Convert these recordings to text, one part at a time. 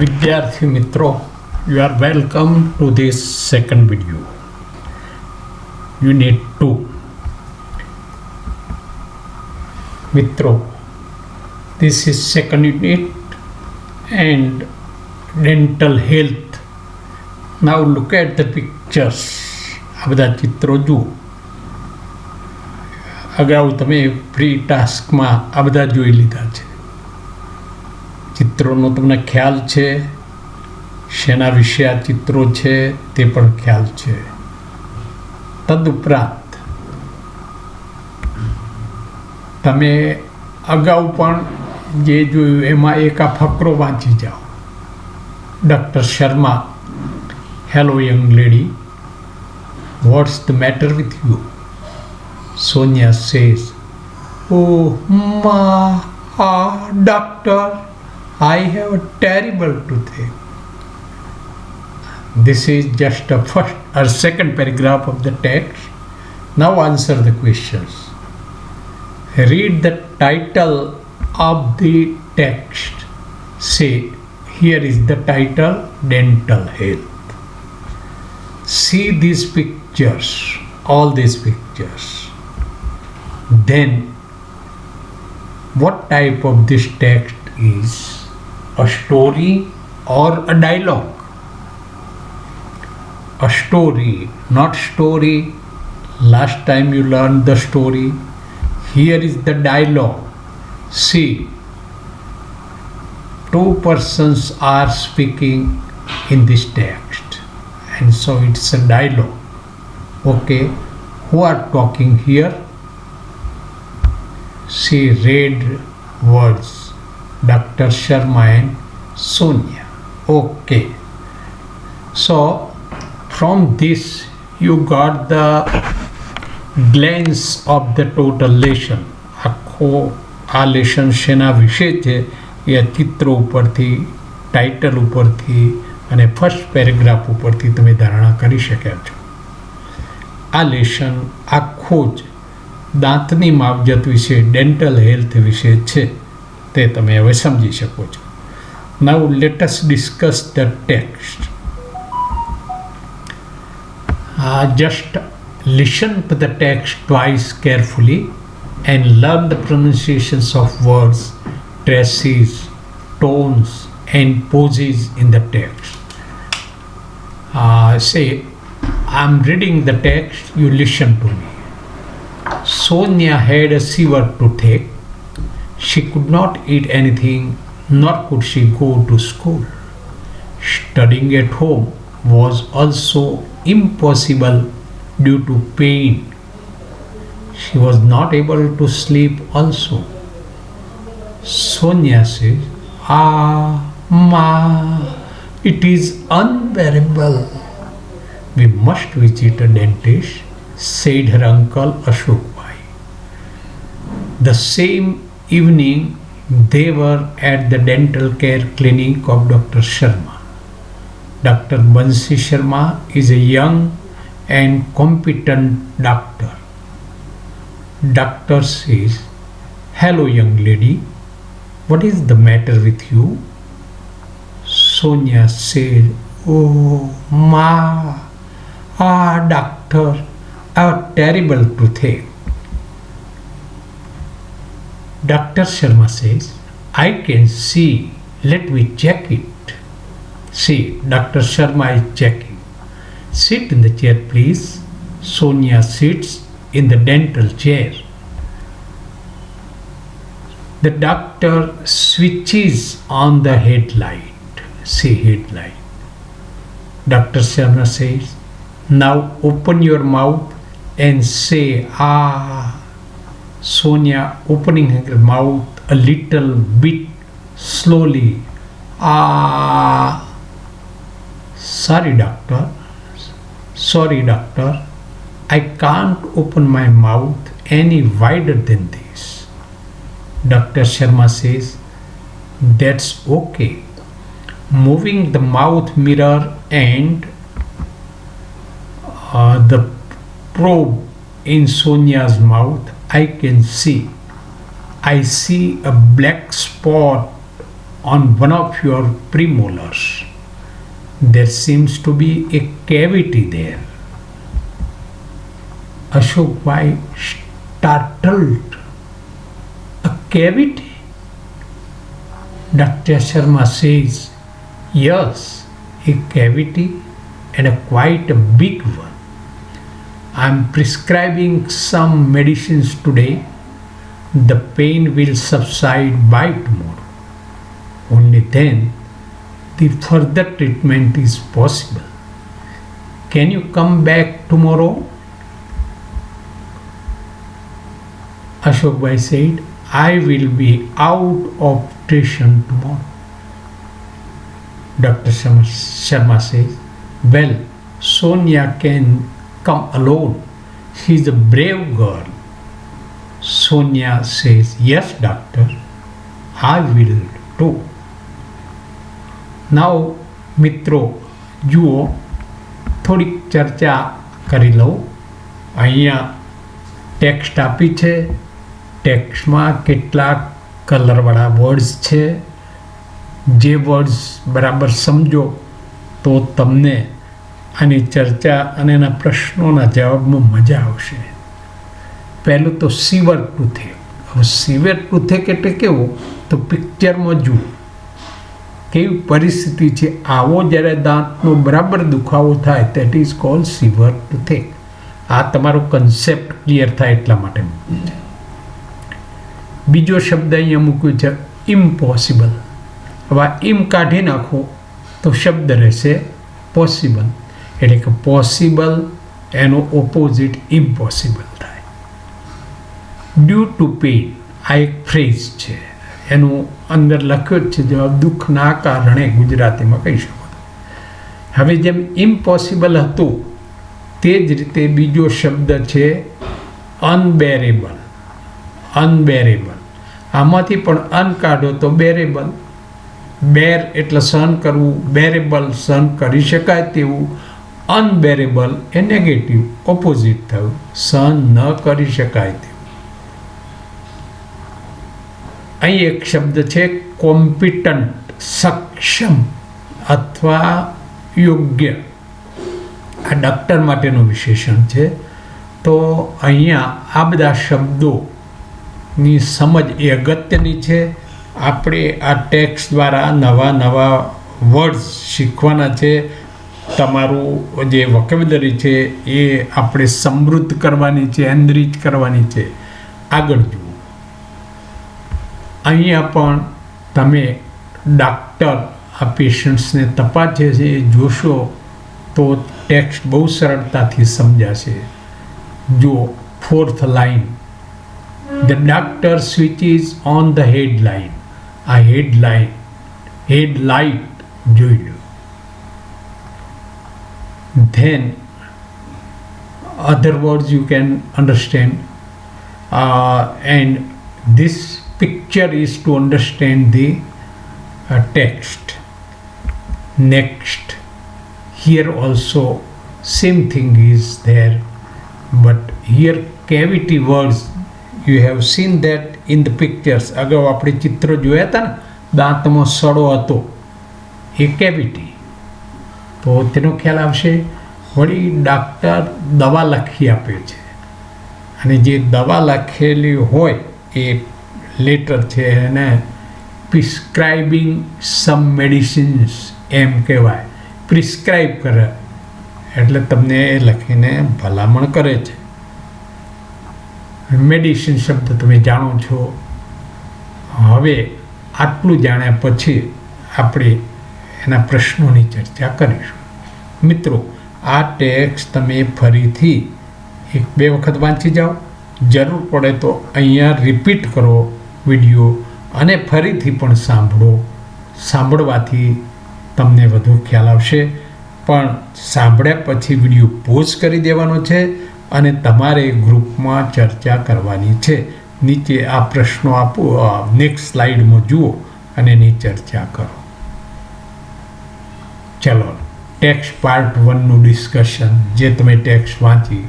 વિદ્યાર્થી મિત્રો, you are welcome to this second video. Unit 2. મિત્રો, this is second unit and dental health. Now look at the pictures. આ બધા ચિત્રો જુઓ. અગાઉ તમે પ્રી ટાસ્કમાં આ બધા જોઈ લીધા છે. ચિત્રોનો તમને ખ્યાલ છે, શેના વિશે આ ચિત્રો છે તે પણ ખ્યાલ છે. તદુપરાંત તમે અગાઉ પણ જે જોયું એમાં એક આ ફકરો વાંચી જાઓ. Doctor Sharma, hello young lady, what's the matter with you? Sonia says, oh, doctor, I have a terrible toothache. This is just a first or second paragraph of the text. Now answer the questions. Read the title of the text. Say, here is the title, Dental Health. See these pictures, all these pictures. Then, what type of this text is? A story or a dialogue? A story, not story. Last time you learned the story. Here is the dialogue. See, two persons are speaking in this text, and so it's a dialogue. Okay, who are talking here? She read words, Dr. Sharma and Sonia. Okay. So, from this you got the glance of the total lesson. આખો આ lesson શેના વિશે છે એ ચિત્રો ઉપરથી, title ઉપરથી અને first paragraph ઉપરથી તમે ધારણા કરી શક્યા છો. આ લેશન આખો જ દાંતની માવજત વિશે, ડેન્ટલ હેલ્થ વિશે છે, તે તમે હવે સમજી શકો છો. Now let us discuss the text. Just listen to the text twice carefully and learn the pronunciations of words, traces, tones and pauses in the text. Say, I'm reading the text, you listen to me. Sonia had a severe toothache. She could not eat anything, nor could she go to school. Studying at home was also impossible due to pain. She was not able to sleep also. Sonia says, Ma, it is unbearable. We must visit a dentist, said her uncle Ashok Bhai. The same evening, they were at the dental care clinic of Dr. Sharma. Dr. Bansi Sharma is a young and competent doctor. Doctor says, hello young lady, what is the matter with you? Sonia said, oh, doctor, a terrible toothache. Dr. Sharma says, I can see, let me check it. See, Dr. Sharma is checking. Sit in the chair, please. Sonia sits in the dental chair. The doctor switches on the headlight. See, headlight. Dr. Sharma says, now open your mouth and say, Sonia opening her mouth a little bit slowly. Sorry, doctor. I can't open my mouth any wider than this. Dr. Sharma says, that's okay. Moving the mouth mirror and the probe in Sonia's mouth, I can see. I see a black spot on one of your premolars. There seems to be a cavity there. Ashok Bhai startled. A cavity? Dr. Sharma says, yes, a cavity and a quite a big one. I am prescribing some medicines today. The pain will subside by tomorrow. Only then the further treatment is possible. Can you come back tomorrow? Ashok Bhai said, I will be out of station tomorrow. Dr. Sharma says, well, Sonia can come alone. She is a brave girl. Sonia says, yes, doctor, I will too. Now, મિત્રો જુઓ થોડીક ચર્ચા કરી લઉં. અહીંયા text આપી છે. ટેક્સ્ટમાં કેટલાક કલરવાળા વર્ડ્સ છે. જે વર્ડ્સ બરાબર સમજો તો તમને આની ચર્ચા અને એના પ્રશ્નોના જવાબમાં મજા આવશે. પહેલું તો સિવર ટૂથેક. હવે સિવર ટૂથેક એટલે કેવું? તો પિક્ચરમાં જુઓ કેવી પરિસ્થિતિ છે. આવો જ્યારે દાંતનો બરાબર દુખાવો થાય દેટ ઇઝ કોલ્ડ સિવર ટૂથેક. આ તમારો કન્સેપ્ટ ક્લિયર થાય એટલા માટે. બીજો શબ્દ અહીંયા મૂક્યો છે ઇમ્પોસિબલ. હવે ઇમ કાઢી નાખો તો શબ્દ રહેશે પોસિબલ. એટલે કે પોસિબલ એનો ઓપોઝિટ ઇમ્પોસિબલ થાય. ડ્યુ ટુ પેઇન આ એક ફ્રેઝ છે. એનું અંદર લખ્યો જ છે જવાબ દુઃખના કારણે ગુજરાતીમાં કહી શકો. હવે જેમ ઇમ્પોસિબલ હતું તે જ રીતે બીજો શબ્દ છે અનબેરેબલ. અનબેરેબલ આમાંથી પણ અન કાઢો તો બેરેબલ. બેર એટલે સહન કરવું, બેરેબલ સહન કરી શકાય તેવું, અનબેરેબલ એ નેગેટિવ ઓપોઝિટ થયું, સહન ન કરી શકાય તેવું. અહીં એક શબ્દ છે કોમ્પિટન્ટ, સક્ષમ અથવા યોગ્ય. આ ડૉક્ટર માટેનું વિશેષણ છે. તો અહીંયા આ બધા શબ્દોની સમજ એ અગત્યની છે. આપણે આ ટેક્સ્ટ દ્વારા નવા નવા વર્ડ્સ શીખવાના છે. તમારું જે વોકેબ્યુલરી છે એ આપણે સમૃદ્ધ કરવાની છે, એનરીચ કરવાની છે. આગળ જુઓ. અહીંયા પણ તમે ડાક્ટર આ પેશન્ટ્સને તપાસે છે એ જોશો તો ટેક્સ્ટ બહુ સરળતાથી સમજાશે. જો fourth line, the doctor switches on the headline. આ હેડલાઇન, હેડલાઇટ જોઈ લો. Then other words you can understand, and this picture is to understand the text. Next, here also same thing is there, but here cavity words you have seen that in the pictures. અગાઉ આપણે ચિત્ર જોયા હતા ને, દાંતમાં સડો હતો એ cavity. તો તેનો ખ્યાલ આવશે. વળી ડાક્ટર દવા લખી આપે છે અને જે દવા લખેલી હોય એ લેટર છે એને પ્રિસ્ક્રાઇબિંગ સમ મેડિસિન્સ એમ કહેવાય. પ્રિસ્ક્રાઇબ કરે એટલે તમને એ લખીને ભલામણ કરે છે. મેડિસિન શબ્દ તમે જાણો છો. હવે આટલું જાણ્યા પછી આપણે એના પ્રશ્નોની ચર્ચા કરીશું. મિત્રો, આ ટેક્સ્ટ તમે ફરીથી 1-2 વખત વાંચી જાઓ. જરૂર પડે તો અહીંયા રિપીટ કરો વિડીયો અને ફરીથી પણ સાંભળો. સાંભળવાથી તમને વધુ ખ્યાલ આવશે. પણ સાંભળ્યા પછી વિડીયો પોઝ કરી દેવાનો છે અને તમારે ગ્રુપમાં ચર્ચા કરવાની છે. નીચે આ પ્રશ્નો આપો, નેક્સ્ટ સ્લાઇડમાં જુઓ અને એની ચર્ચા કરો. ચલો, ટેક્સ્ટ પાર્ટ 1નું ડિસ્કશન. જે તમે ટેક્સ્ટ વાંચી,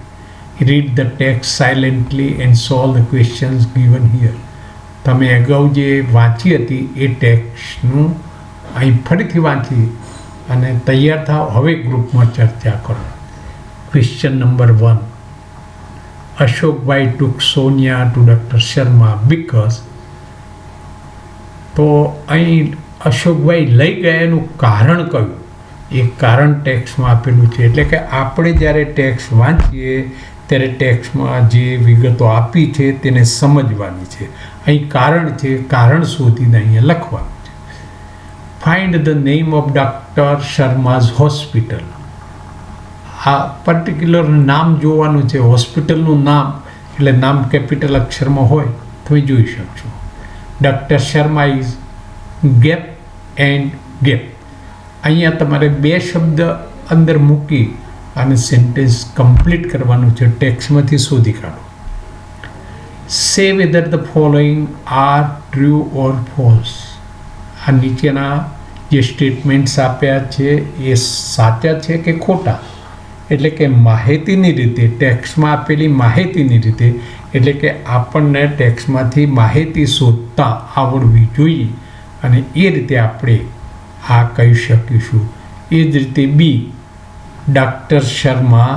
read the text silently and solve the questions given here. તમે અગાઉ જે વાંચી હતી એ ટેક્સ્ટનું અહીં ફરીથી વાંચી અને તૈયાર થાવ. હવે ગ્રુપમાં ચર્ચા કરો. Question number 1. Ashokbhai took Sonia to doctor Sharma because. તો અહીં અશોકભાઈ લઈ ગયા એનું કારણ કયું? એ કારણ ટેક્સ્ટમાં આપેલું છે. એટલે કે આપણે જ્યારે ટેક્સ્ટ વાંચીએ ત્યારે ટેક્સ્ટમાં જે વિગતો આપી છે તેને સમજવાની છે. અહીં કારણ છે, કારણ શોધીને અહીંયા લખવાનું છે. Find the name of doctor Sharma's hospital. આ પર્ટિક્યુલર નામ જોવાનું છે. હોસ્પિટલનું નામ એટલે નામ કેપિટલ અક્ષરમાં હોય તો જોઈ શકશો. Doctor Sharma is gap and gap. અહીંયા તમારે 2 શબ્દ અંદર મૂકી અને સેન્ટેન્સ કમ્પ્લીટ કરવાનું છે. ટેક્સ્ટમાંથી શોધી કાઢો. સે whether the following are true or false. આ નીચેના જે સ્ટેટમેન્ટ્સ આપ્યા છે એ સાચા છે કે ખોટા. એટલે કે માહિતીની રીતે, ટેક્સ્ટમાં આપેલી માહિતીની રીતે, એટલે કે આપણને ટેક્સ્ટમાંથી માહિતી શોધતા આવડવી જોઈએ અને એ રીતે આપણે આ કહી શકીશું. એ જ રીતે B, doctor Sharma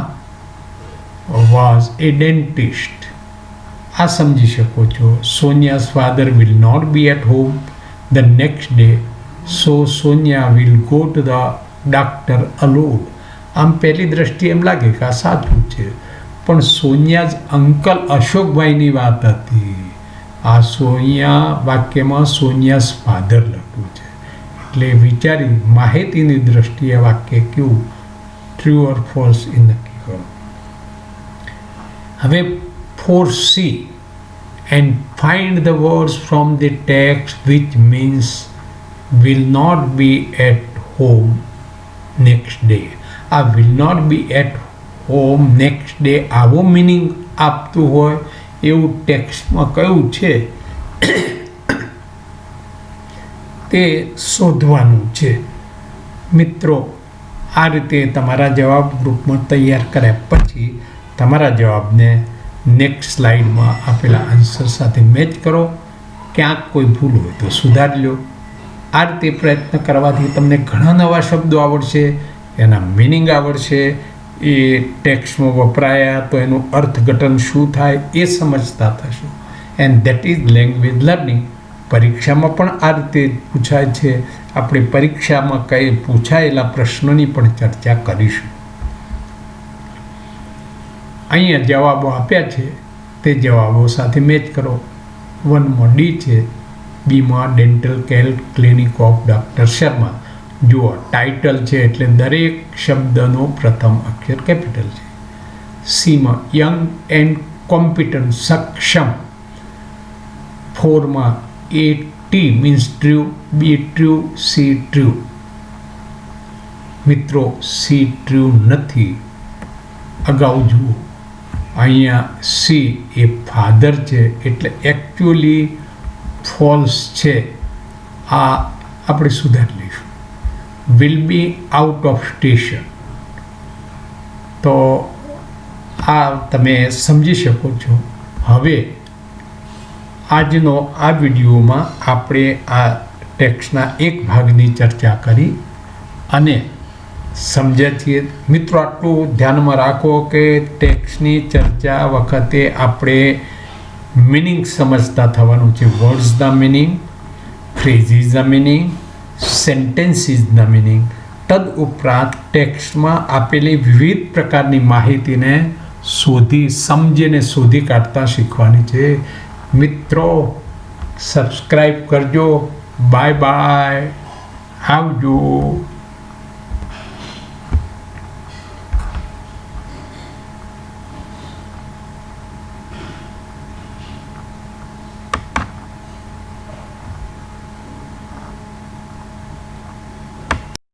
was a dentist. આ સમજી શકો છો. Sonia's father will not be at home the next day, so Sonia will go to the doctor alone. આમ પહેલી દ્રષ્ટિએ એમ લાગે કે આ સાચું છે, પણ સોનિયાઝ અંકલ અશોકભાઈની વાત હતી. આ સોનિયા વાક્યમાં સોનિયાઝ ફાધર લખ્યું છે. એટલે વિચારી માહિતીની દ્રષ્ટિએ વાક્ય કેવું, ટ્રુ ઓર ફોલ્સ એ નક્કી કરો. હવે 4C, and find the words from the text which means will not be at home next day. આ will not be at home next day આવો મિનિંગ આપતું હોય એવું ટેક્સ્ટમાં કયું છે તે શોધવાનું છે. મિત્રો, આ રીતે તમારા જવાબ ગ્રુપમાં તૈયાર કર્યા પછી તમારા જવાબને નેક્સ્ટ સ્લાઇડમાં આપેલા આન્સર સાથે મેચ કરો. ક્યાંક કોઈ ભૂલ હોય તો સુધારી લો. આ રીતે પ્રયત્ન કરવાથી તમને ઘણા નવા શબ્દો આવડશે, એના મિનિંગ આવડશે, એ ટેક્સ્ટમાં વપરાયા તો એનું અર્થઘટન શું થાય એ સમજતા થશો. And that is language learning. પરીક્ષામાં પણ આ રીતે પૂછાય છે. આપણે પરીક્ષામાં કઈ પૂછાયેલા પ્રશ્નોની પણ ચર્ચા કરીશું. અહીંયા જવાબો આપ્યા છે તે જવાબો સાથે મેચ કરો. 1માં ડી છે, બીમાં dental care clinic of doctor Sharma. જુઓ, ટાઇટલ છે એટલે દરેક શબ્દનો પ્રથમ અક્ષર કેપિટલ છે. સીમાં યંગ એન્ડ કોમ્પિટન્ટ, સક્ષમ. 4માં A T means true, B true, C true. મિત્રો, સી ટ્રુ નથી. અગાઉ જુઓ, અહીંયા સી એ ફાધર છે એટલે એકચ્યુઅલી ફોલ્સ છે. આ આપણે સુધારી લઈશું. Will be out of station. તો આ તમે સમજી શકો છો. હવે આજનો આ વિડીયોમાં આપણે આ ટેક્સ્ટના એક ભાગની ચર્ચા કરી અને સમજ્યા છીએ. મિત્રો, આટલું ધ્યાનમાં રાખો કે ટેક્સ્ટની ચર્ચા વખતે આપણે મિનિંગ સમજતા થવાનું છે. વર્ડ્સના મિનિંગ, ફ્રેઝીસના મિનિંગ, સેન્ટેન્સીસના મિનિંગ. તદ ઉપરાંત ટેક્સ્ટમાં આપેલી વિવિધ પ્રકારની માહિતીને સમજીને શોધી કાઢતા શીખવાની છે. મિત્રો, સબસ્ક્રાઈબ કરજો. બાય બાય, આવજો.